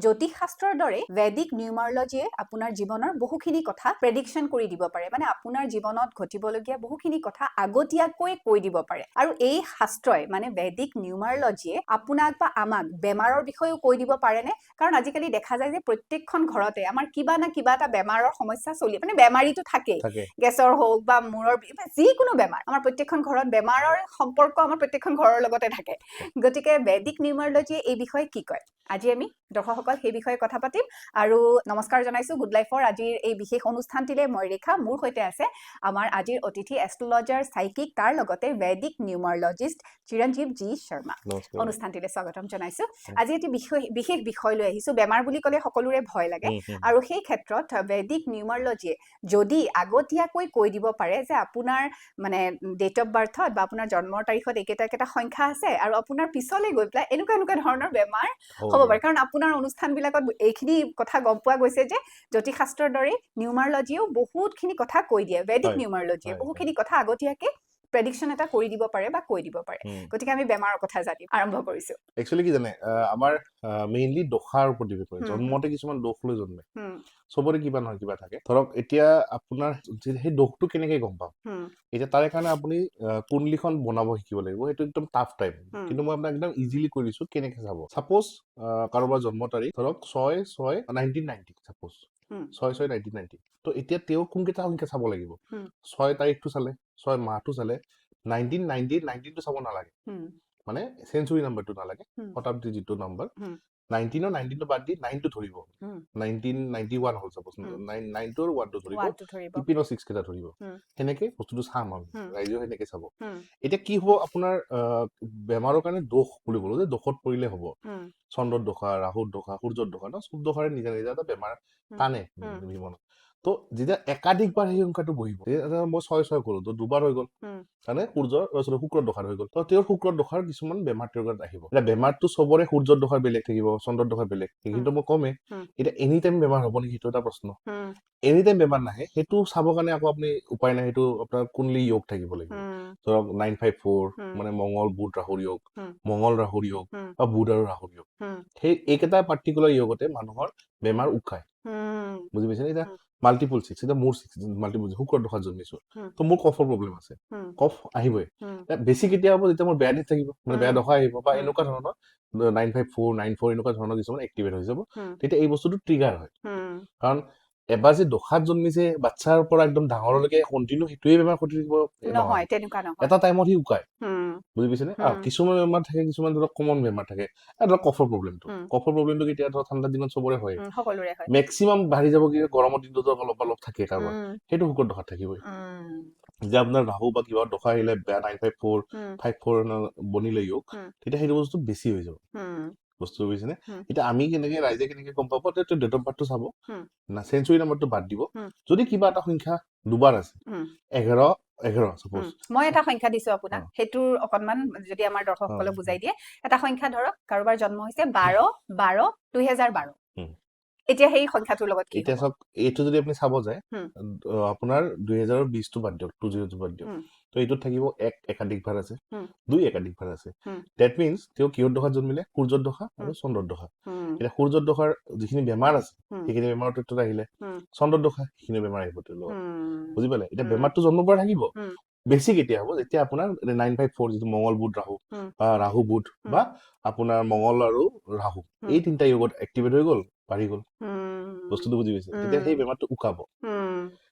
জ্যোতিষ শাস্ত্ৰৰ দৰে ভেদিক নিউমাৰলজিয়ে আপোনাৰ জীৱনৰ বহুখিনি কথা প্ৰেডিকশ্যন কৰি দিব পাৰে মানে আপোনাৰ জীৱনত ঘটিবলগীয়া বহুখিনি কথা আগতীয়াকৈ কৈ দিব পাৰে আৰু এই শাস্ত্ৰই মানে ভেদিক নিউমাৰলজিয়ে আপোনাক বা আমাক বেমাৰৰ বিষয়েও কৈ দিব পাৰেনে কাৰণ আজিকালি দেখা যায় যে প্ৰত্যেকখন ঘৰতে আমাৰ কিবা না কিবা এটা বেমাৰৰ সমস্যা চলি মানে বেমাৰীটো থাকে গেছৰ হোক বা মূৰৰ যিকোনো বেমাৰ আমাৰ প্ৰত্যেকখন ঘৰত বেমাৰৰ সম্পৰ্ক আমাৰ প্ৰত্যেকখন ঘৰৰ লগতে থাকে গতিকে ভেদিক নিউমাৰলজিয়ে এই বিষয়ে কি কয় আজি আমি দৰ্শকসকল সেই বিষয়ে কথা পাতিম আৰু নমস্কাৰ জনাইছো গুড লাইফৰ আজিৰ এই বিশেষ অনুষ্ঠানটিলে মই ৰেখা মোৰ সৈতে আছে আমাৰ আজিৰ অতিথি এষ্ট্ৰোলজাৰ সাইকিক তাৰ লগতে ভেদিক নিউমাৰলজিষ্ট চিৰঞ্জীৱ জি শৰ্মা অনুষ্ঠানটিলে স্বাগতম জনাইছো আজি এটি বিশেষ বিষয় লৈ আহিছো বেমাৰ বুলি ক'লে সকলোৰে ভয় লাগে আৰু সেই ক্ষেত্ৰত ভেদিক নিউমাৰলজিয়ে যদি আগতীয়াকৈ কৈ দিব পাৰে যে আপোনাৰ মানে ডেট অফ বাৰ্থত বা আপোনাৰ জন্মৰ তাৰিখত একেটা সংখ্যা আছে আৰু আপোনাৰ পিছলৈ গৈ পেলাই এনেকুৱা ধৰণৰ বেমাৰ হ'ব পাৰে কাৰণ আপোনাৰ অনুষ্ঠানবিলাকত এইখিনি কথা গম পোৱা গৈছে যে জ্যোতিষ শাস্ত্ৰৰ দৰে নিউমাৰলজিয়েও বহুতখিনি কথা কৈ দিয়ে ভেদিক নিউমাৰলজিয়ে বহুতখিনি কথা আগতীয়াকে প্ৰেডিকশ্যন এটা কৰি দিব পাৰে বা কৈ দিব পাৰে গতিকে আমি বেমাৰৰ কথা জানিম আৰম্ভ কৰিছো একচুয়ালি কি জানে আমাৰ মেইনলি দোষাৰ ওপৰত ডিপেণ্ড কৰে জন্মতে কিছুমান দোষ লৈ জন্মে সবৰে কিবা নহয় কিবা থাকে ধৰক এতিয়া আপোনাৰ সেই দোষটো কেনেকৈ গম পাম এতিয়া তাৰে কাৰণে আপুনি কুণ্ডলীখন বনাব শিকিব লাগিব সেইটো একদম টাফ টাইম কিন্তু মই আপোনাক একদম ইজিলি কৈ দিছো কেনেকৈ চাব সাপোজ কাৰোবাৰ জন্ম তাৰিখ ধৰক 6/6/1990 সাপোজ 6/6/1990 তো এতিয়া তেওঁ কোনকেইটা সংখ্যা চাব লাগিব 6 তাৰিখটো চালে 6 মাহটো চালে 1990 টো চাব নালাগে মানে সেঞ্চুৰী নাম্বাৰটো নালাগে শতাব্দী যিটো নাম্বাৰ 19 টো বাদ দি 9 টো ধৰিব 1991 হ'ল সাপোজ 9 টোৰ 1 টো ধৰিব ইপিনৰ 6 কেইটা ধৰিব হেনেকে বস্তুটো চাম আমি ৰাইজেও হেনেকে চাব এতিয়া কি হ'ব আপোনাৰ বেমাৰৰ কাৰণে দোষ বুলি ক'লো যে দোষত পৰিলে হ'ব চন্দ্ৰৰ দোষা ৰাহুৰ দোষা সূৰ্যৰ দোষা ন সব দোষাৰে নিজা এটা বেমাৰ টানে জীৱনত তো যেতিয়া একাধিকবাৰ সেই সংখ্যাটো বহিব মই 6 কৰো তো দুবাৰ হৈ গ'ল মানে শুক্ৰৰ দোষাৰ হৈ গ'ল তো তেওঁৰ শুক্ৰৰ দোষাৰ কিছুমান বেমাৰ তেওঁৰ গাত আহিব এতিয়া বেমাৰটো চবৰে সূৰ্যৰ দোষাৰ বেলেগ থাকিব চন্দ্ৰৰ দোষাৰ বেলেগ কিন্তু মই কমে এতিয়া এনি টাইম বেমাৰ হ'ব নেকি সেইটো এটা প্ৰশ্ন এনি টাইম বেমাৰ নাহে সেইটো চাবৰ কাৰণে আকৌ আপুনি উপায় নাই সেইটো আপোনাৰ কুণ্ডলী যোগ থাকিব লাগিব ধৰক 954 মানে মংগল বুধ ৰাহুৰ যোগ মংগল ৰাহুৰ যোগ বা বুধ আৰু ৰাহুৰ যোগ সেই এইকেইটা পাৰ্টিকুলাৰ যোগতে মানুহৰ বেমাৰ উকায় বুজি পাইছে এতিয়া মাল্টিপল 6 এটা মোৰ 6 মাল্টিপল শুক্ৰৰ দোষাত জন্মিছো তো মোৰ কফৰ প্ৰব্লেম আছে কফ আহিবই বেছি কেতিয়া হ'ব যেতিয়া মোৰ বেয়া দিন থাকিব মানে বেয়া দশা আহিব বা এনেকুৱা ধৰণৰ 954 94 এনেকুৱা ধৰণৰ কিছুমান এক্টিভেট হৈ যাব তেতিয়া এই বস্তুটো ট্ৰিগাৰ হয় কাৰণ এবাৰ যে দশাত জন্মিছে বাচ্চাৰ পৰা একদম ডাঙৰলৈকে কন্টিনিউ সেইটোৱে বেমাৰ ঘটি থাকিব নহয় তেনেকুৱা নহয় এটা টাইমত সি উকায় বুজি পাইছে নে কিছুমান বেমাৰ থাকে কিছুমান ধৰক কমন বেমাৰ থাকে ধৰক কফৰ প্ৰব্লেমটো কেতিয়া ধৰক ঠাণ্ডা দিনত চবৰে হয় মেক্সিমাম বাঢ়ি যাব কি গৰমৰ দিনটো অলপ থাকে কাৰোবাৰ সেইটো শুক্ৰ দশাত থাকিবই যে আপোনাৰ ৰাহু বা কিবা দশা আহিলে বেয়া 954 54 বনিলে যোগ তেতিয়া সেইটো বস্তু বেছি হৈ যাব বস্তু বুজিছে নে এতিয়া আমি কেনেকে ৰাইজে কেনেকে গম পাব তেতিয়া ডেট অফ বাৰ্থটো চাব না সেঞ্চুৰী নাম্বাৰটো বাদ দিব যদি কিবা এটা সংখ্যা দুবাৰ আছে 11 সাপোজ মই এটা সংখ্যা দিছো আপোনাক হেতুৰ অকনমান যদি আমাৰ দৰ্শকসকলক বুজাই দিয়ে এটা সংখ্যা ধৰক কাৰোবাৰ জন্ম হৈছে 12/12/2012 এতিয়া সেই সংখ্যাটোৰ লগত কি এতিয়া সব এইটো যদি আপুনি চাব যায় আপোনাৰ 2020 টো বাদ দিয়ক 20 বাদ দিয়ক তো এইটোত থাকিব এক একাধিকবাৰ আছে দুই একাধিকবাৰ আছে দ্যাট মিন্স তেওঁ কিহৰ দশাত জন্মিলে সূৰ্যৰ দশা আৰু চন্দ্ৰৰ দশা এতিয়া সূৰ্যৰ দশাৰ যিখিনি বেমাৰ আছে সেইখিনি বেমাৰৰ তথ্যত আহিলে চন্দ্ৰৰ দশা সেইখিনি বেমাৰ আহিব তেওঁৰ লগত বুজি পালে এতিয়া বেমাৰটো জন্মৰ পৰা থাকিব বেছি কেতিয়া হ'ব যেতিয়া আপোনাৰ 954 যিটো মংগল বুধ ৰাহু বা ৰাহু বুধ বা আপোনাৰ মংগল আৰু ৰাহু এই তিনটা যোগত এক্টিভেট হৈ গ'ল বাঢ়ি গ'ল বস্তুটো বুজি পাইছে তেতিয়া সেই বেমাৰটো উকাব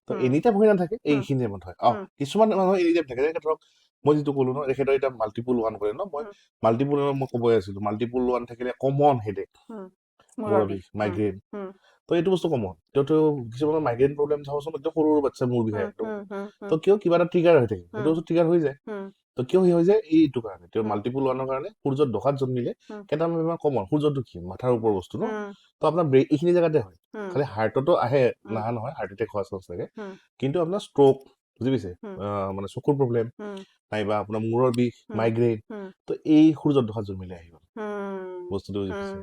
তো এনিটাইম হৈ নাথাকে এইখিনি টাইমত হয় কিছুমান মানুহ এনিটাইম থাকে যেনেকে ধৰক মই যিটো ক'লো ন এখেতৰ এতিয়া মাল্টিপুল 1 কৰে ন মই মাল্টিপুল মই ক'বই আছিলো মাল্টিপুল 1 থাকিলে কমন হেডেক মূৰৰ বিষ মাইগ্ৰেইন তো এইটো বস্তু কমন তো কিছুমানৰ মাইগ্ৰেইন প্ৰব্লেম চাবচোন একদম সৰু বাচ্চা মূৰ বিষায় একদম তো কিয় কিবা এটা ট্ৰিগাৰ হৈ থাকে সেইটো বস্তু ট্ৰিগাৰ হৈ যায় তো কিয় হৈ যায় এইটো কাৰণে তেওঁ মাল্টিপুল 1ৰ কাৰণে সূৰ্যৰ দশাত জন্মিলে কেইটামান বেমাৰ কমন সূৰ্যটো কি মাথাৰ ওপৰৰ বস্তু ন তো আপোনাৰ এইখিনি জেগাতে হয় খালি হাৰ্টতো আহে নাহা নহয় হাৰ্ট এটেক হোৱা চান্স থাকে কিন্তু আপোনাৰ ষ্ট্ৰোক বুজি পাইছে মানে চকুৰ প্ৰব্লেম নাইবা আপোনাৰ মূৰৰ বিষ মাইগ্ৰেইন তো এই সূৰ্যৰ দশাত জন্মিলে আহিব বস্তুটো বুজি পাইছে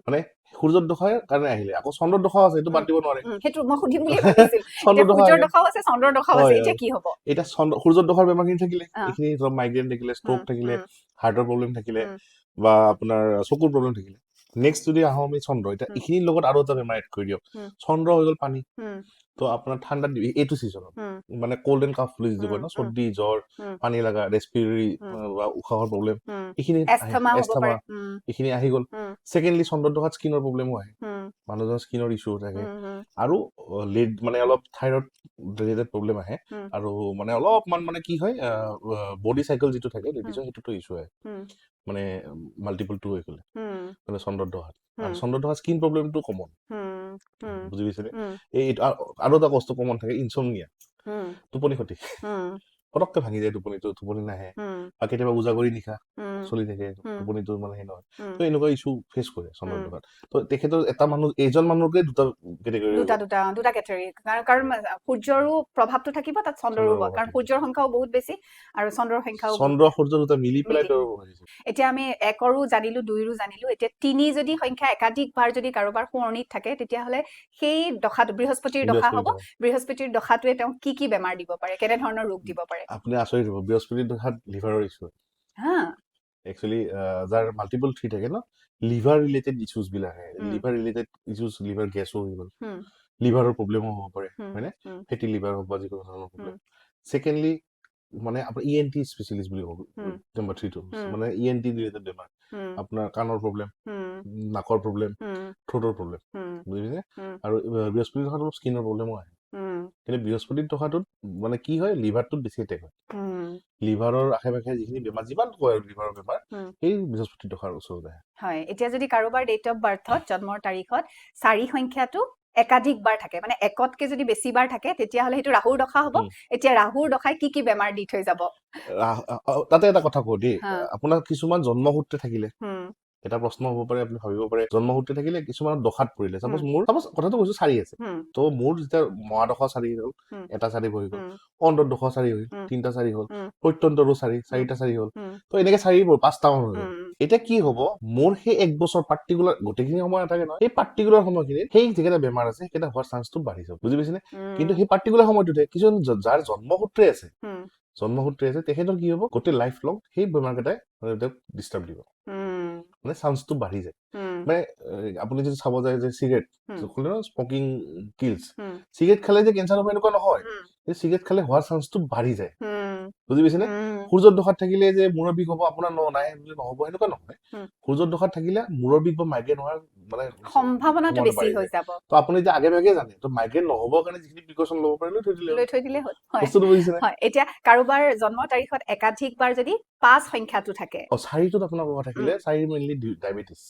মানে সূৰ্যৰ দশাৰ কাৰণে আহিলে আকৌ চন্দ্ৰৰ দশাও আছে এইটো বাদ দিব নোৱাৰে সেইটো মই সুধিম বুলি ভাবিছিল সূৰ্যৰ দশাও আছে চন্দ্ৰৰ দশাও আছে এতিয়া কি হ'ব এটা সূৰ্যৰ দশাৰ বেমাৰখিনি থাকিলে এইখিনি ধৰক মাইগ্ৰেইন থাকিলে ষ্ট্ৰোক থাকিলে হাৰ্টৰ প্ৰব্লেম থাকিলে বা আপোনাৰ চকুৰ প্ৰব্লেম থাকিলে নেক্সট যদি আহোঁ আমি চন্দ্ৰ, এতিয়া এইখিনিৰ লগত আৰু এটা বেমাৰ এড কৰি দিয়ক। চন্দ্ৰ হৈ গ'ল পানী, তো আপোনাৰ ঠাণ্ডা এইটো ছিজনত মানে কোল্ড এণ্ড কাফ বুলি যিটো কয় ন, চৰ্দি জ্বৰ, পানী লগা, ৰেচপিৰেটৰী বা উশাহৰ প্ৰব্লেম, এইখিনি এस्थমা হ'ব পাৰে। এইখিনি আহি গ'ল। ছেকেণ্ডলি চন্দ্ৰত দোষাত স্কিনৰ প্ৰব্লেমো আহে, মানুহজনৰ স্কিনৰ ইছ্যু থাকে, আৰু লিড মানে অলপ থাইৰয়ড ৰিলেটেড প্ৰব্লেম আহে, আৰু মানে অলপমান মানে কি হয় বডি চাইকেল যিটো থাকে লেডিজৰ সেইটোতো ইছ্যু আহে, মানে মাল্টিপল টু হৈ গ'লে মানে চন্দ্ৰত দোষাত। আৰু চন্দ্ৰত দোষাত স্কিন প্ৰব্লেমটো কমন, বুজি পাইছেনে? আৰু এটা কষ্ট কমন থাকে, ইনচমনিয়া, টোপনি ক্ষতি, পটককে ভাঙি যায় টোপনিটো, টোপনি নাহে, বা কেতিয়াবা উজাগৰি নিশা চলি থাকে, টোপনিটো মানে সেই নহয়। তো এনেকুৱা ইছ্যু ফেচ কৰে চন্দ্ৰত দোষাত। তো তেখেতৰ এটা মানুহ, এজন মানুহকে দুটা কেটেগৰী, দুটা কেটেগৰী, কাৰণ সূৰ্যৰো প্ৰভাৱটো থাকিব তাত, চন্দ্ৰৰো, কাৰণ সূৰ্যৰ সংখ্যাও বহুত বেছি আৰু চন্দ্ৰৰ সংখ্যাও চন্দ্ৰ সূৰ্য দুটা মিলি পেলাই। এতিয়া আমি 1ৰো জানিলো, 2ৰো জানিলো, এতিয়া 3 যদি সংখ্যা একাধিকবাৰ যদি কাৰোবাৰ সোঁৱৰণিত থাকে, তেতিয়াহ'লে সেই দশাটো বৃহস্পতিৰ দশা হ'ব। বৃহস্পতিৰ দশাটোৱে তেওঁক কি কি বেমাৰ দিব পাৰে, কেনে ধৰণৰ ৰোগ দিব পাৰে? আপুনি আচৰিত হ'ব, বৃহস্পতিৰ দশাত লিভাৰৰ ইছ্যু। একচুৱেলি যাৰ মাল্টিপল 3 থাকে ন, লিভাৰ ৰিলেটেড ইছ্যুজ বিলাক আহে, লিভাৰ ৰিলেটেড ইছ্যুজ, লিভাৰ গেছো হৈ গ'ল, লিভাৰৰ প্ৰব্লেমো হ'ব পাৰে, হয়নে? ফেটি লিভাৰ হওক বা যিকোনো ধৰণৰ প্ৰব্লেম। ছেকেণ্ডলি মানে আপোনাৰ ENT স্পেচিয়েলিষ্ট বুলি ক'ব, নাম্বাৰ 3টো মানে ENT ৰিলেটেড বেমাৰ, আপোনাৰ কাণৰ প্ৰব্লেম, নাকৰ প্ৰব্লেম, থ্ৰোটৰ প্ৰব্লেম, বুজিছে? আৰু বৃহস্পতিৰ দশাত অলপ স্কিনৰ প্ৰব্লেমো আহে। কিন্তু বৃহস্পতিৰ দশাটোত মানে কি হয়, লিভাৰটোত বেছি এটেক হয়, লিভাৰৰ আশে পাশে যিখিনি বেমাৰ, যিমান কয় আৰু লিভাৰৰ বেমাৰ, সেই বৃহস্পতিৰ দশাৰ ওচৰত আহে। হয়, এতিয়া যদি কাৰোবাৰ ডেট অফ বাৰ্থত, জন্মৰ তাৰিখত 4 সংখ্যাটো একাধিকবাৰ থাকে, মানে একতকে যদি বেছিবাৰ থাকে, তেতিয়াহ'লে সেইটো ৰাহুৰ দশা হ'ব। এতিয়া ৰাহুৰ দশাই কি কি বেমাৰ দি থৈ যাব? তাতে এটা কথা কওঁ দেই, আপোনাৰ কিছুমান জন্মসূত্ৰে থাকিলে, এটা প্ৰশ্ন হ'ব পাৰে, আপুনি ভাবিব পাৰে, জন্মসূত্ৰে থাকিলে কিছুমানৰ দশাত পৰিলে, চাপোজ মোৰ কথাটো কৈছো 4 আছে, তো মোৰ যেতিয়া মহাদশা 4 হ'ল, এটা 4 বহি গ'ল, অন্তৰ্দশা 4 হ'ল, 3টা 4 হ'ল, প্ৰত্যন্তৰো 4টা 4 হ'ল, তো এনেকে 4বোৰ 5টা মান হৈ গ'ল। এতিয়া কি হ'ব, মোৰ সেই 1 বছৰ পাৰ্টিকুলাৰ, গোটেইখিনি সময় নাথাকে নহয়, সেই পাৰ্টিকুলাৰ সময়খিনিত সেই যিকেইটা বেমাৰ আছে সেইকেইটা হোৱাৰ চান্সটো বাঢ়ি যাব, বুজি পাইছেনে? কিন্তু সেই পাৰ্টিকুলাৰ সময়টোতে কিছুমান যাৰ জন্মসূত্ৰে আছে, তেখেতৰ কি হ'ব, গোটেই লাইফ লং সেই বেমাৰ কেইটাই তেওঁক ডিষ্টাৰ্ব দিব, মানে চান্সটো বাঢ়ি যায়। মানে আপুনি যদি চাব যায় যে চিগাৰেট স্মকিং কিলছ, চিগাৰেট খালে যে কেঞ্চাৰ হ'ব এনেকুৱা নহয়, চিগাৰেট খালে হোৱাৰ চান্সটো বাঢ়ি যায়, বুজি পাইছেনে? সূৰ্যৰ দশাত থাকিলে যে মূৰৰ বিষ হ'ব, আপোনাৰ নাই নহ'ব এনেকুৱা নহয়। সূৰ্যৰ দশাত থাকিলে মূৰৰ বিষ বা মাইগ্ৰেন হোৱাৰ মানে সম্ভাৱনাটো বেছি হৈ যাব। তো আপুনি যে আগে ভাগে জানে, তো মাইগ্ৰেন নহ'বৰ কাৰণে যিখিনি প্ৰিকচন ল'ব পাৰে লৈ থৈ দিলে হ'ল। বস্তুটো বুজিছেনে? হয়, এতিয়া কাৰোবাৰ জন্ম তাৰিখত একাধিকবাৰ যদি 5 সংখ্যাটো থাকে, 4টোত আপোনাৰ ক'ব থাকিলে 4 মেইনলি ডায়েবেটিছ,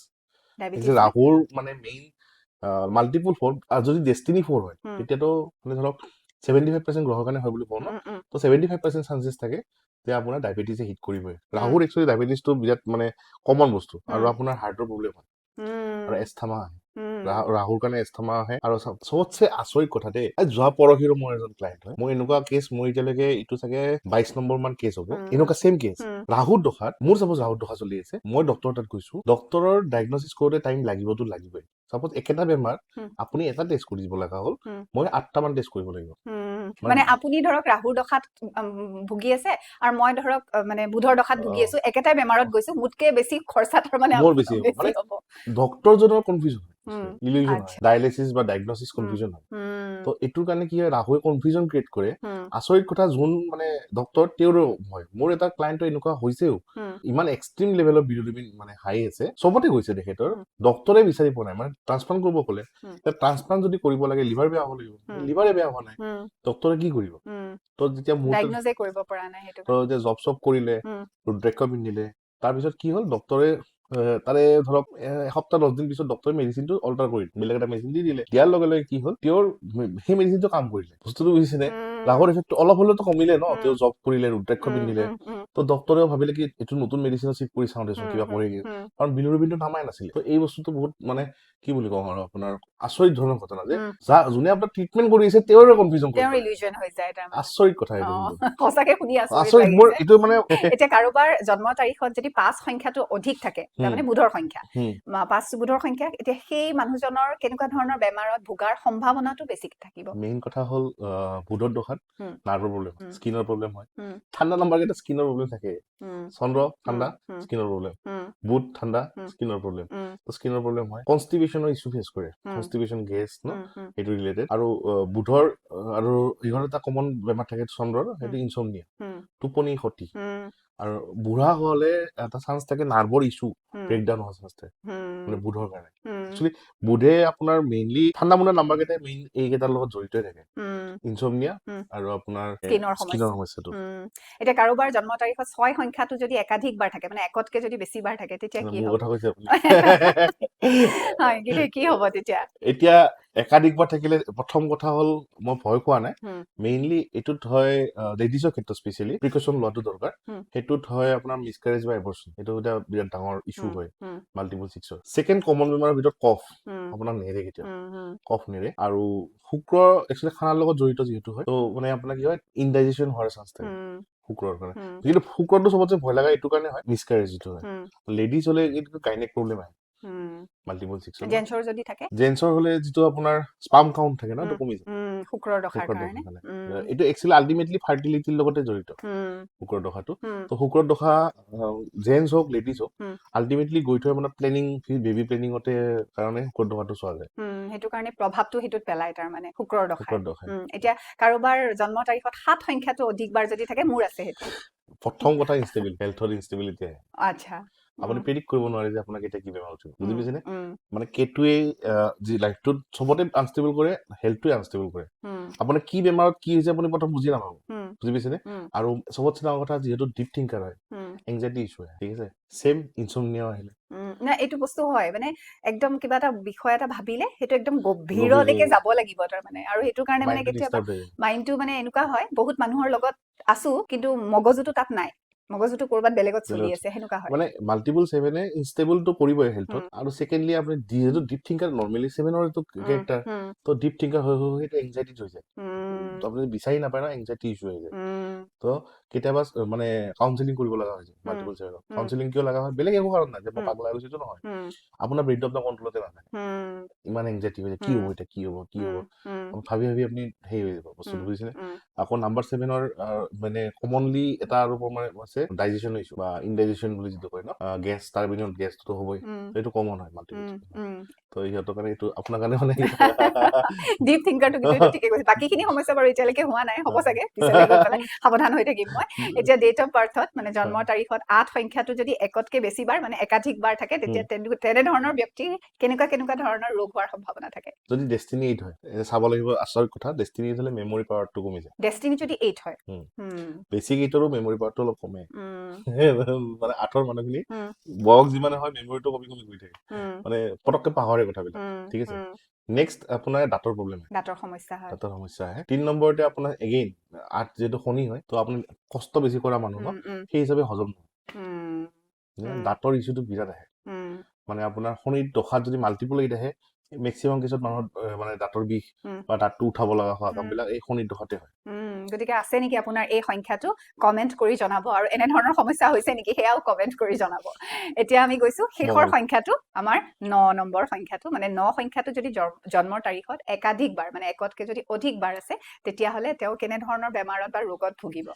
ৰাহুৰ মানে মেইন মাল্টিপল 4, আৰু যদি ডেষ্টিনি 4 হয়, তেতিয়াতো মানে ধৰক 75% গ্ৰহৰ কাৰণে হয় বুলি কওঁ ন, তো 75% চান্সেছ থাকে যে আপোনাৰ ডায়েবেটিছে হিট কৰিবই। ৰাহুৰ একচুৱেলি ডায়েবেটিছটো বিৰাট মানে কমন বস্তু, আৰু আপোনাৰ হাৰ্টৰ প্ৰব্লেম হয়, আৰু এस्थমা আহে, ৰাহুৰ কাৰণে এস্থমা আহে। আৰু চবতছে আচৰিত কথা দেই, যোৱা পৰহিৰো মোৰ এজন ক্লাইণ্ট হয়, মোৰ এনেকুৱা কেছ, মোৰ এতিয়ালৈকে এইটো চাগে 22 নম্বৰ মান কেছ হ'ব, এনেকুৱা সেম কেছ, ৰাহুৰ দশাত, মোৰ চাপোজ ৰাহুৰ দশা চলি আছে, মই ডক্টৰৰ তাত গৈছো, ডক্টৰৰ ডায়েগনচিছ কৰোতে টাইম লাগিবতো লাগিবই, চাপোজ একেটা বেমাৰ আপুনি এটা টেষ্ট কৰি দিব লগা হ'ল, মই 8টা মান টেষ্ট কৰিব লাগিব। মানে আপুনি ধৰক ৰাহুৰ দশাত ভুগি আছে, আৰু মই ধৰক মানে বুধৰ দশাত ভুগি আছো, একেটাই বেমাৰত গৈছো, মোতকে বেছি খৰচা তাৰমানে মোৰ বেছি হ'ব, মানে ডক্টৰজনৰ কনফিউজন ডায়ালিচিছ বা ডায়েগনচিছ কনফিউজন হয়। তো এইটোৰ কাৰণে কি হয়, ৰাহুৱে কনফিউজন ক্ৰিয়েট কৰে। আচৰিত কথা, যোন মানে ডক্টৰ তেওঁৰো হয়, মোৰ এটা ক্লাইণ্টৰ এনেকুৱা হৈছেও, ইমান এক্সট্ৰিম লেভেলৰ বিলিৰুবিন মানে হাই আছে, চবতে গৈছে তেখেতৰ, ডক্টৰে বিচাৰি পোৱা নাই, মানে ট্ৰান্সপ্লান্ট কৰিব ক'লে, ট্ৰান্সপ্লান্ট যদি কৰিব লাগে লিভাৰ বেয়া হ'ব লাগিব, লিভাৰে বেয়া হোৱা নাই, ডক্টৰে কি কৰিব? তো যেতিয়া ডায়েগনজে কৰিব পৰা নাই, সেইটো তো যে জব চব কৰিলে, ৰুদ্ৰাক্ষ পিন্ধিলে, তাৰপিছত কি হ'ল, ডক্টৰে তাৰে ধৰক এসপ্তাহ 10 দিন পিছত ডক্টৰে মেডিচিনটো অল্টাৰ কৰি বেলেগ এটা মেডিচিন দি দিলে, দিয়াৰ লগে লগে কি হ'ল, তেওঁৰ সেই মেডিচিনটো কাম কৰিলে, বস্তুটো বুজিছেনে? ৰাহুৰ এফেক্টটো অলপ হ'লেতো কমিলে ন, তেওঁ জব কৰিলে, ৰুদ্ৰাক্ষ পিন্ধিলে, তো ডক্টৰেও ভাবিলে কি এইটো নতুন মেডিচিনত চিফ্ট কৰি চাওঁ দেচোন, কিবা কৰে, কাৰণ বিলিৰুবিনটো নামাই নাছিলে। তো এই বস্তুটো বহুত মানে কি বুলি কওঁ আৰু আপোনাৰ আচৰিত ধৰণৰ ঘটনা, যে যোনে আপোনাৰ ট্ৰিটমেণ্ট কৰি আছে তেওঁৰে কনফিউজন হৈ যায়, আচৰিত কথা এইটো, সঁচাকে শুনি আচৰিত। মোৰ এইটো মানে এতিয়া কাৰোবাৰ জন্ম তাৰিখত যদি 5 সংখ্যাটো অধিক থাকে, তাৰমানে বুধৰ সংখ্যা, 5 বুধৰ সংখ্যা, এতিয়া সেই মানুহজনৰ কেনেকুৱা ধৰণৰ বেমাৰত ভোগাৰ সম্ভাৱনাটো বেছি থাকিব? মেইন কথা হ'ল বুধৰ দশা দশাত হুম। নাৰ্ভৰ প্ৰব্লেম হুম। স্কিনৰ প্ৰব্লেম হয় হুম। ঠাণ্ডা নাম্বাৰ কেইটা স্কিনৰ প্ৰব্লেম থাকে হুম। চন্দ্ৰ ঠাণ্ডা হুম। স্কিনৰ প্ৰব্লেম হুম। বুধ ঠাণ্ডা হুম। স্কিনৰ প্ৰব্লেম হুম। তো স্কিনৰ প্ৰব্লেম হয় কনষ্টিপেশ্যনৰ ইছ্যু ফেচ কৰে হুম। কনষ্টিপেশ্যন গেছ ন হুম। হুম। সেইটো ৰিলেটেড আৰু বুধৰ আৰু ইহঁতৰ এটা কমন বেমাৰ থাকে চন্দ্ৰৰ সেইটো ইনচমনিয়া হুম। টোপনি ক্ষতি হুম। আৰু বুঢ়া হলে এটা চান্স থাকে নাৰ্ভৰ ইছ্যু হুম। ব্ৰেকডাউন হোৱাৰ চান্স থাকে হুম। মানে বুধৰ কাৰণে হুম। একচুৱেলি বুধে আপোনাৰ মেইনলি ঠাণ্ডা মুণ্ডা নাম্বাৰ কেইটাই মেইন এইকেইটাৰ লগত জড়িতই থাকে হুম। ইনচমনিয়া হুম। আৰু আপোনাৰ স্কিনৰ স্কিনৰ সমস্যা সমস্যাটো এতিয়া কাৰোবাৰ জন্ম তাৰিখত 6 সংখ্যাটো যদি একাধিকবাৰ থাকে মানে একতকে যদি বেছিবাৰ থাকে তেতিয়া কি মোৰ হ'ব কথা কৈছে আপুনি হয় কি হ'ব তেতিয়া এতিয়া একাধিকবাৰ থাকিলে প্ৰথম কথা হ'ল মই ভয় খোৱা নাই হুম। মেইনলি এইটোত হয় লেডিজৰ ক্ষেত্ৰত স্পেচিয়েলি প্ৰিকশ্যন লোৱাটো দৰকাৰ হুম। সেইটোত হয় আপোনাৰ মিছকেৰেজ বা এবৰ্চন এইটো এটা বিৰাট ডাঙৰ ইছ্যু হুম। হয় হুম। মাল্টিপল ছিক্সৰ ছেকেণ্ড কমন বেমাৰৰ ভিতৰত কফ হুম। আপোনাৰ নেৰে কেতিয়াও হুম। হুম। কফ নেৰে আৰু শুক্ৰ একচুৱেলি খানাৰ লগত জড়িত যিহেতু হয় ত' মানে আপোনাৰ কি হয় ইনডাইজেশ্যন হোৱাৰ চান্স থাকে হুম। শুক্ৰৰ কাৰণে হুম। কিন্তু শুক্ৰটো চবতছে ভয় লগা এইটো কাৰণে হয় মিছকেৰেজ যিটো হয় হুম। লেডিজ হলে এইটো গাইনেক প্ৰব্লেম আহে হুম। মাল্টিপল ছিক্সৰ জেন্টছৰ যদি থাকে জেন্টছৰ হলে যিটো আপোনাৰ স্পাম কাউণ্ট থাকে ন এইটো কমি যায় শুক্ৰৰ দশাৰ শুক্ৰৰ কাৰণে দশাৰ কাৰণে এইটো একচুৱেলি আল্টিমেটলি ফাৰ্টিলিটিৰ লগতে জড়িত শুক্ৰৰ দশাটো তো শুক্ৰৰ দশা জেন্টছ হওক লেডিজ হওক আল্টিমেটলি গৈ থৈ মানে প্লেনিং বেবি প্লেনিঙতে কাৰণে শুক্ৰৰ দশাটো চোৱা যায় সেইটো কাৰণে প্ৰভাৱটো সেইটোত পেলায় তাৰ মানে শুক্ৰৰ শুক্ৰৰ দশাই দশাই এতিয়া কাৰোবাৰ জন্ম তাৰিখত 7 সংখ্যাটো অধিকবাৰ যদি থাকে মোৰ আছে সেইটো প্ৰথম কথা ইনষ্টেবিল হেল্থৰ ইনষ্টেবিলিটি আহে আচ্ছা আপুনি প্ৰেডিক্ট কৰিব নোৱাৰে যে আপোনাক এতিয়া কি বেমাৰ উঠিব বুজি পাইছেনে উম, মানে কেটোৱে যি লাইফটোত চবতে আনষ্টেবল কৰে হেল্থটোৱে আনষ্টেবল কৰে উম, আপোনাৰ কি বেমাৰত কি হৈছে আপুনি প্ৰথম বুজি নাপাব উম, বুজি পাইছেনে উম, আৰু চবতছে ডাঙৰ কথা যিহেতু ডিপ থিংকাৰ হয় উম, এংজাইটি ইছ্যু হয় ঠিক আছে চেম ইনচমনিয়া আহিলে না এইটো বস্তু হয় মানে একদম কিবা এটা বিষয় এটা ভাবিলে সেইটো একদম গভীৰ গভীৰলৈকে যাব লাগিব তাৰ মানে আৰু সেইটো কাৰণে মানে মাইণ্ডটো কেতিয়াবা ডিষ্টাৰ্ব হৈ যায় মাইণ্ডটো মানে এনেকুৱা হয় বহুত মানুহৰ লগত আছো কিন্তু মগজুটো তাত নাই মগজুটো কৰবাত বেলেগত চলি আছে সেনেকুৱা হয় মানে মাল্টিপল ছেভেনে ইনষ্টেবলটো কৰিবই হেল্থত উম, আৰু ছেকেণ্ডলি আপুনি যিহেতু ডিপ থিংকাৰ নৰ্মেলি ছেভেনৰ এইটো উম, কেৰেক্টাৰ উম, তো ডিপ থিংকাৰ হৈ হৈ এইটো এংজাইটিত হৈ যায় উম, তো আপুনি বিচাৰি নাপায় ন এংজাইটি ইছ্যু হৈ যায় উম, তো কেতিয়াবা মানে কাউন্সিলিং কৰিব লগা হয় উম, মাল্টিপল ছেভেনত উম, কাউন্সিলিং কিয় লগা হয় বেলেগ একো কাৰণ নাই যে মই উম, পাগলা হৈ গৈছোটো নহয় উম, আপোনাৰ ব্ৰেইনটো আপোনাৰ কণ্ট্ৰলতে নাথাকে উম, ইমান এংজাইটি হৈ যায় কি উম, হ'ব এতিয়া কি হ'ব কি হ'ব উম, উম, ভাবি ভাবি আপুনি হেৰি হৈ যাব বস্তুটো উম, বুজিছেনে উম, আকৌ নাম্বাৰ ছেভেনৰ মানে কমনলি এটা আৰু প্ৰমাণ আছে ডাইজেশ্যন ইছ্যু বা ইনডাইজেশ্যন বুলি যিটো কয় ন গেছ তাৰ বিনিময়ত গেছটো হ'বই উম, তো এইটো কমন হয় মাল্টিপল উম, উম। তো সিহঁতৰ কাৰণে এইটো আপোনাৰ কাৰণে মানে ডিপ থিংকাৰটো কিন্তু এইটো ঠিকে কৈছে বাকীখিনি সমস্যা বাৰু এতিয়ালৈকে হোৱা নাই হ'ব চাগে পিছলৈ গৈ পেলাই সাৱধান হৈ থাকিম মই এতিয়া ডেট অফ বাৰ্থত মানে জন্মৰ তাৰিখত 8 সংখ্যাটো যদি একতকে বেছিবাৰ মানে একাধিকবাৰ থাকে তেতিয়া তেনেধৰণৰ ব্যক্তি কেনেকুৱা ধৰণৰ ৰোগ হোৱাৰ সম্ভাৱনা থাকে যদি ডেষ্টিনি 8 হয় চাব লাগিব আচৰিত কথা ডেষ্টিনি 8 হ'লে মেমৰি পাৱাৰটো কমি যায় ডেষ্টিনি যদি 8 হয় বেছিক 8ৰো মেমৰি পাৱাৰটো অলপ কমে উম, মানে 8ৰ মানুহখিনি উম, বয়স যিমানে হয় মেমৰিটো কমি কমি গৈ থাকে উম, মানে পটককে পাহৰে কথাবিলাক উম, ঠিক আছে উম, নেক্সট আপোনাৰ দাঁতৰ প্ৰব্লেম হয় দাঁতৰ সমস্যা হয় দাঁতৰ সমস্যা আহে 3 নম্বৰতে আপোনাৰ এগেইন 8 যিহেতু শনি হয় তো আপুনি কষ্ট বেছি কৰা মানুহ ন উম, উম, সেই হিচাপে হজম উম, নহয় উম, দাঁতৰ ইছ্যুটো বিৰাট আহে উম, মানে আপোনাৰ শনিৰ দশাত যদি মাল্টিপল 8 আহে মেক্সিমাম কেছত মানুহৰ মানে দাঁতৰ বিষ উম, বা দাঁতটো উঠাব লগা হোৱা উম, কামবিলাক এই শনিৰ দশাতে হয় গতিকে আছে নেকি আপোনাৰ এই সংখ্যাটো কমেণ্ট কৰি জনাব আৰু এনেধৰণৰ সমস্যা হৈছে নেকি সেয়াও কমেণ্ট কৰি জনাব এতিয়া আমি গৈছো শেষৰ মংগল সংখ্যাটো আমাৰ 9 নম্বৰ সংখ্যাটো মানে 9 সংখ্যাটো যদি জন্মৰ তাৰিখত একাধিকবাৰ মানে একতকে যদি অধিকবাৰ আছে তেতিয়াহ'লে তেওঁ কেনেধৰণৰ বেমাৰত বা ৰোগত ভুগিব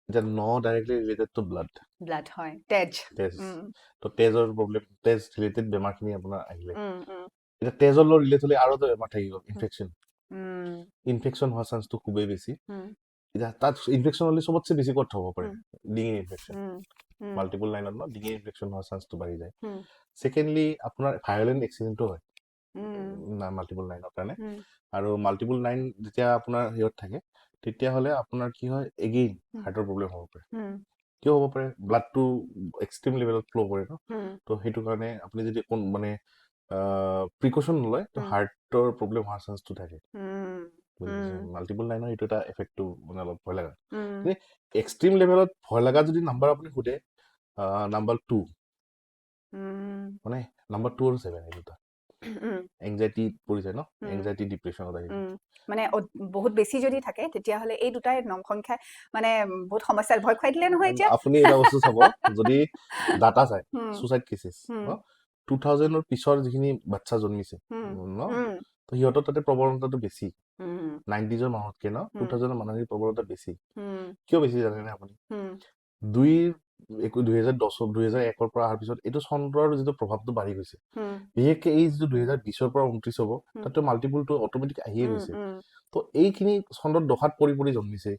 এতিয়া 9 directly related to blood blood হয় তেজ তেজ উম, তো তেজৰ প্ৰব্লেম তেজ ৰিলেটেড বেমাৰখিনি আপোনাৰ আহিলে উম, উম, এতিয়া তেজৰ লগত ৰিলেট হ'লে আৰু এটা বেমাৰ থাকি গ'ল উম, ইনফেকশ্যন উম, ইনফেকশ্যন হোৱাৰ চান্সটো খুবেই বেছি উম, এতিয়া তাত ইনফেকশ্যন হ'লে চবতছে বেছি ক'ত হ'ব পাৰে উম, ডিঙিৰ ইনফেকশ্যন উম, উম, মাল্টিপল লাইনত ন ডিঙিৰ ইনফেকশ্যন হোৱাৰ চান্সটো বাঢ়ি যায় উম, ছেকেণ্ডলি আপোনাৰ ভায়লেণ্ট এক্সিডেণ্টো হয় উম, মাল্টিপল লাইনৰ কাৰণে উম, আৰু মাল্টিপল লাইন যেতিয়া আপোনাৰ হেৰিয়ত থাকে তেতিয়াহ'লে আপোনাৰ কি হয় এগেইন উম, হাৰ্টৰ প্ৰব্লেম হ'ব পাৰে উম, কিয় হ'ব পাৰে ব্লাডটো এক্সট্ৰিম লেভেলত ফ্ল' কৰে ন উম, তো সেইটো কাৰণে আপুনি যদি মানে প্ৰিকশ্যন নলয় তো উম, হাৰ্টৰ প্ৰব্লেম হোৱাৰ চান্সটো থাকে উম, বুজি উম, মাল্টিপল লাইনৰ এইটো এটা এফেক্টটো মানে অলপ ভয় লগা উম, কিন্তু এক্সট্ৰিম লেভেলত ভয় লগা যদি নাম্বাৰ আপুনি সোধে নাম্বাৰ 2 উম, মানে নাম্বাৰ 2 আৰু 7 এই দুটা উম, এংজাইটি পৰি যায় ন উম, এংজাইটি ডিপ্ৰেশ্যনত আহি যায় উম, মানে বহুত বেছি যদি থাকে তেতিয়াহ'লে এই দুটাই সংখ্যাই মানে বহুত সমস্যাত ভয় খুৱাই দিলে নহয় এতিয়া আপুনি এটা বস্তু চাব যদি ডাটা চাই উম, ছুচাইড কেছেছ উম, ন 2000ৰ পিছৰ যিখিনি বাচ্চা জন্মিছে উম, ন উম, তো সিহঁতৰ তাতে প্ৰৱণতাটো বেছি 90s মানুহতকে ন 2000 মানুহৰ প্ৰৱণতা বেছি কিয় বেছি জানেনে আপুনি 2010-2001 পৰা অহাৰ পিছত এইটো চন্দ্ৰৰ যিটো প্ৰভাৱটো বাঢ়ি গৈছে বিশেষকে এই যিটো 2020 পৰা 29 হ'ব তাতে মাল্টিপুলটো অট'মেটিক আহিয়ে গৈছে তো এইখিনি চন্দ্ৰৰ দশাত পৰি জন্মিছে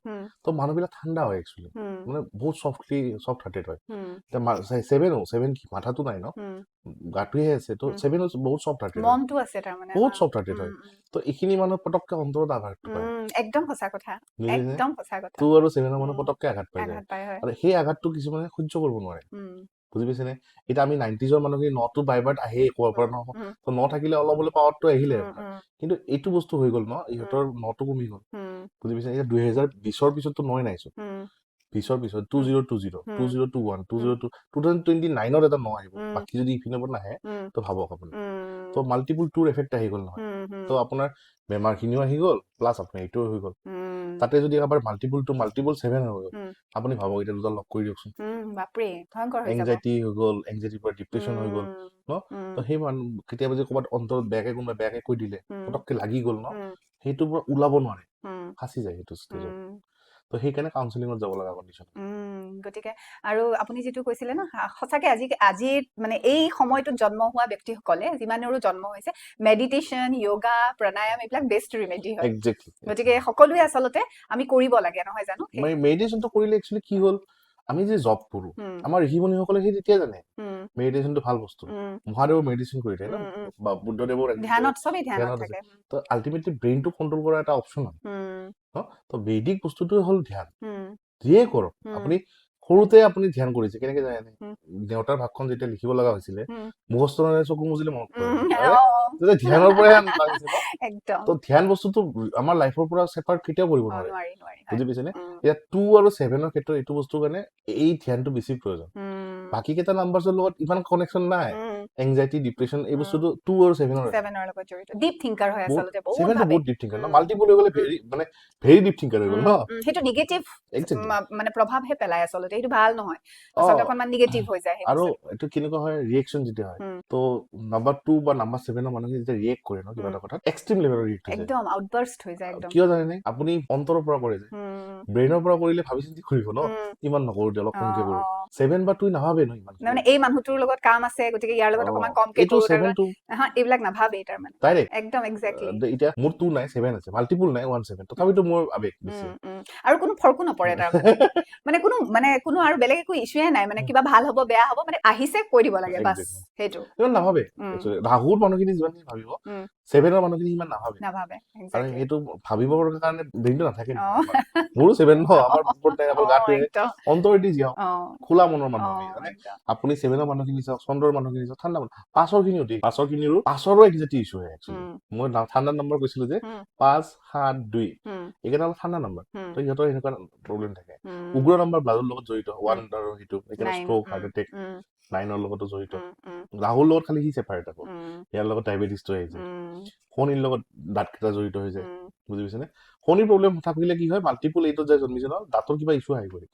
তো মানুহবিলাক ঠাণ্ডা হয় একচুৱেলি মানে বহুত চফ্ট হাৰ্টেড হয় এতিয়া 7 কি মাথাটো নাই ন গাটোহে আছে তো 7 বহুত চফ্ট হাৰ্টেড মনটো আছে তাৰমানে বহুত চফ্ট হাৰ্টেড হয় তো এইখিনি মানুহ পটককে অন্তৰত আঘাতটো পায় একদম সঁচা কথা একদম সঁচা কথা 2 আৰু 7 মানুহ পটককে আঘাত পাই যায় আৰু সেই আঘাতটো কিছুমানে সহ্য কৰিব নোৱাৰে বুজি পাইছেনে এতিয়া আমি 90s মানুহখিনি নটো বাইবাৰ্ট আহে কোৱাৰ পৰা নহয় তো ন থাকিলে অলপ হলে পাৱাৰটো আহিলে কিন্তু এইটো বস্তু হৈ গ'ল ন ইহঁতৰ নটো কমি গ'ল বুজি পাইছে এতিয়া 2020 পিছততো নয় নাইছো 20 পিছত 2020 2021 2029 এটা ন আহিব বাকি যদি ইফিনৰ পৰা নাহে তো ভাবক আপুনি তো মাল্টিপুল টুৰ এফেক্ট আহি গ'ল নহয় তো আপোনাৰ বেমাৰখিনিও আহি গ'ল প্লাছ আপোনাৰ এইটোও হৈ গ'ল তাতে যদি আবার মাল্টিপল 7 হৈ গ'ল আপুনি ভাবক এটা দুটা লক কৰি দিয়কচোন বাপৰে ভয়ংকৰ হৈ যাব এংজাইটি হৈ গ'ল এংজাইটিৰ পৰা ডিপ্ৰেছন হৈ গ'ল ন তো সেই কেতিয়াবা যে ক'ৰবাত অন্তৰত কোনোবা বেয়াকে কৈ দিলে পটককে লাগি গ'ল ন সেইটোৰ পৰা ওলাব নোৱাৰে ফাঁচি যায় সেইটো ষ্টেজত তো সেইকাৰণে কাউন্সেলিঙত যাব লগা কণ্ডিশ্যন গতিকে আৰু আপুনি যিটো কৈছিলে ন সঁচাকে আজি মানে এই সময়টোত জন্ম হোৱা ব্যক্তিসকলে যিমানৰো জন্ম হৈছে মেডিটেশ্যন য়োগা প্ৰণায়াম এইবিলাক বেষ্ট ৰিমেডি হয় এক্সেক্টলি গতিকে সকলোৱে আচলতে আমি কৰিব লাগে নহয় জানো মেডিটেশ্যনটো কৰিলে একচুৱেলি কি হ'ল আমি যে জব কৰো আমাৰ ঋষি মুনিসকলে সেই তেতিয়া জানে মেডিটেশ্যনটো ভাল বস্তু মহাদেৱৰ মেডিটেশ্যন কৰি থাকে ন বা বুদ্ধদেৱৰ ধ্যানত সবেই ধ্যানত থাকে তো আল্টিমেটলি ব্ৰেইনটো কন্ট্ৰল কৰা এটা অপচন হয় তো বৈদিক বস্তুটো হ'ল ধ্যান যিয়ে কৰক আপুনি সৰুতে আপুনি ধ্যান কৰিছে কেনেকে জানে দেউতাৰ ভাগখন যেতিয়া লিখিব লগা হৈছিলে মুখস্থ চকু মুজিলে মনত পৰে ধ্যানৰ পৰাই একদম তো ধ্যান বস্তুটো আমাৰ লাইফৰ পৰা সেপাৰেট কেতিয়াও কৰিব নোৱাৰে বুজি পাইছেনে এতিয়া 2 আৰু 7 ক্ষেত্ৰত এইটো বস্তুৰ কাৰণে এই ধ্যানটো বেছি প্ৰয়োজন বাকি কেইটা নাম্বাৰছৰ লগত ইমান কানেকশ্যন নাই এংজাইটি ডিপ্ৰেছন এই বস্তুটো 2 আৰু 7 লগত জড়িত ডিপ থিংকাৰ হয় আচলতে বহুত ডিপ থিংকাৰ ন মাল্টিপল হৈ গ'লে ভেৰি ডিপ থিংকাৰ হৈ গ'ল ন সেইটো নিগেটিভ মানে প্ৰভাৱহে পেলাই আচলতে এইটো ভাল নহয় আচলতে অকনমান নিগেটিভ হৈ যায় আৰু এইটো কেনেকুৱা হয় ৰিয়েকচন যেতিয়া হয় তো নাম্বাৰ 2 বা নাম্বাৰ 7 ৰ মানুহখিনি যেতিয়া ৰিয়েক্ট কৰে ন কিবা এটা কথা এক্সট্ৰিম লেভেলৰ ৰিয়েক্ট হৈ যায় একদম আউটবাৰ্ষ্ট হৈ যায় একদম কিয় জানেনে আপুনি অন্তৰৰ পৰা কৰে যে ব্ৰেইনৰ পৰা কৰিলে ভাবি চিন্তি কৰিব ন ইমান নকৰো দিয়ক কমকে কৰো 7 বা 2 নাভাবে ন ইমান মানে এই মানুহটোৰ লগত কাম আছে গতিকে ইয়াৰ লগত অকমান কমকে কৰো এইবিলাক নাভাবে তাৰ মানে ডাইৰেক্ট একদম এক্স্যাক্টলি এতিয়া মোৰ 2 নাই 7 আছে মাল্টিপল নাই 1 7 তথাপিতো মোৰ আবেগ বেছি আৰু কোনো ফৰকো নপৰে তাৰ মানে কোনো আৰু বেলেগ একো ইস্যুৱে নাই মানে কিবা ভাল হ'ব বেয়া হ'ব মানে আহিছে কৈ দিব লাগে বাস সেইটো ইমান নাভাবে ৰাহুৰ মানুহখিনি যিমানখিনি ভাবিব 7 ৰ মানুহখিনি ইমান নাভাবে আৰু সেইটো ভাবিবৰ কাৰণে ব্ৰেইনটো নাথাকে মোৰো 7 ন আমাৰ ওপৰত অকল গাটোৱে অন্তৰেদি জিয়াও খোলা মনৰ মানুহ আমি মানে আপুনি 7 ৰ মানুহখিনি চাওক চন্দ্ৰৰ মানুহখিনি চাওক ঠাণ্ডা পাঁচৰ খিনিৰো পাঁচৰো একজেক্টি ইস্যু হয় একচুৱেলি মই ঠাণ্ডা নম্বৰ কৈছিলো যে 5 7 2 এইকেইটা ঠাণ্ডা নম্বৰ তো সিহঁতৰ এনেকুৱা প্ৰব্লেম থাকে উগ্ৰ নম্বৰ ব্লাডৰ লগত জড়িত 1 আৰু সেইটো একেটা ষ্ট্ৰোক হাৰ্ট এটেক 9 ৰ লগতো জড়িত ৰাহুৰ লগত খালি সি সেপাৰেট হ'ব ইয়াৰ লগত ডায়েবেটিছটো আহি যায় শনিৰ লগত দাঁতকেইটা জড়িত হৈ যায় বুজি পাইছেনে শনিৰ প্ৰব্লেম থাকিলে কি হয় মাল্টিপল 8ত যায় জন্মিছে ন দাঁতৰ কিবা ইস্যু আহি পৰে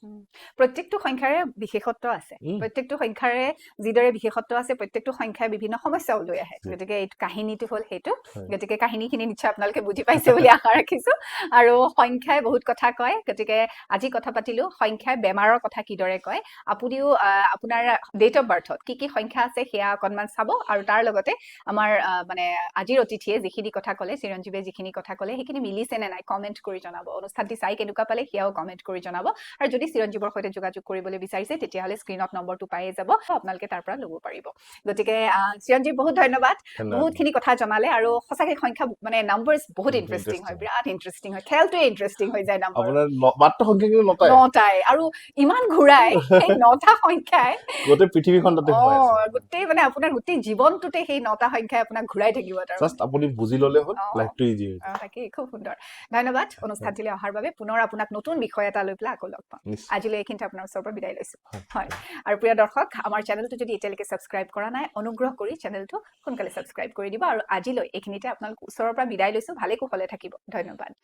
প্ৰত্যেকটো সংখ্যাৰে বিশেষত্ব আছে প্ৰত্যেকটো সংখ্যাৰে যিদৰে বিশেষত্ব আছে প্ৰত্যেকটো সংখ্যাই বিভিন্ন সমস্যা লৈ আহে গতিকে এই কাহিনীটো হ'ল সেইটো গতিকে কাহিনীখিনি নিশ্চয় আপোনালোকে বুজি পাইছে বুলি আশা ৰাখিছো আৰু সংখ্যাই বহুত কথা কয় গতিকে আজি কথা পাতিলো সংখ্যাই বেমাৰৰ কথা কিদৰে কয় আপুনিও আপোনাৰ ডেট অফ বাৰ্থত কি সংখ্যা আছে সেয়া অকনমান চাব আৰু তাৰ লগতে আমাৰ মানে আজিৰ অতিথিয়ে যিখিনি কথা ক'লে চিৰঞ্জীৱে যিখিনি কথা ক'লে সেইখিনি মিলিছে নে নাই কমেন্ট কৰি জনাব অনুষ্ঠানটি চাই কেনেকুৱা পালে সেয়াও কমেন্ট কৰি জনাব আৰু যদি চিৰঞ্জীৱৰ সৈতে যোগাযোগ কৰিবলৈ বিচাৰিছে তেতিয়াহ'লে স্ক্ৰীনত নম্বৰটো পায়ে যাব আপোনালোকে তাৰ পৰা ল'ব পাৰিব গতিকে চিৰঞ্জীৱ বহুত ধন্যবাদ বহুতখিনি কথা জনালে আৰু সঁচাকৈ সংখ্যা মানে নাম্বাৰছ বহুত ইন্টাৰেষ্টিং হয় বিৰাট ইন্টাৰেষ্টিং হয় খেলটোৱে ইন্টাৰেষ্টিং হৈ যায় নাম্বাৰ আপোনাৰ মাত্ৰ সংখ্যা কিন্তু নটাই আৰু ইমান ঘূৰাই সেই নটা সংখ্যাই গোটেই পৃথিৱীখন তাতে সোমাই আছে গোটেই মানে আপোনাৰ গোটেই জীৱনটোতে সেই নটা সংখ্যাই আপোনাক ঘূৰাই থাকিব তাৰ জাস্ট আপুনি বুজি ল'লে হ'ল লাইফটো ইজি হৈ যায় তাকে খুব সুন্দৰ ধন্যবাদ অনুষ্ঠানটিলৈ অহাৰ বাবে পুনৰ আপোনাক নতুন বিষয় এটা লৈ পেলাই আকৌ লগ পাম আজিলৈ এইখিনিতে আপোনাৰ ওচৰৰ পৰা বিদায় লৈছো হয় আৰু প্ৰিয় দৰ্শক আমাৰ চেনেলটো যদি এতিয়ালৈকে সাবস্ক্ৰাইব কৰা নাই অনুগ্ৰহ কৰি চেনেলটো সোনকালে সাবস্ক্ৰাইব কৰি দিব আৰু আজিলৈ এইখিনিতে আপোনালোক ওচৰৰ পৰা বিদায় লৈছো ভালে কুশলে থাকিব ধন্যবাদ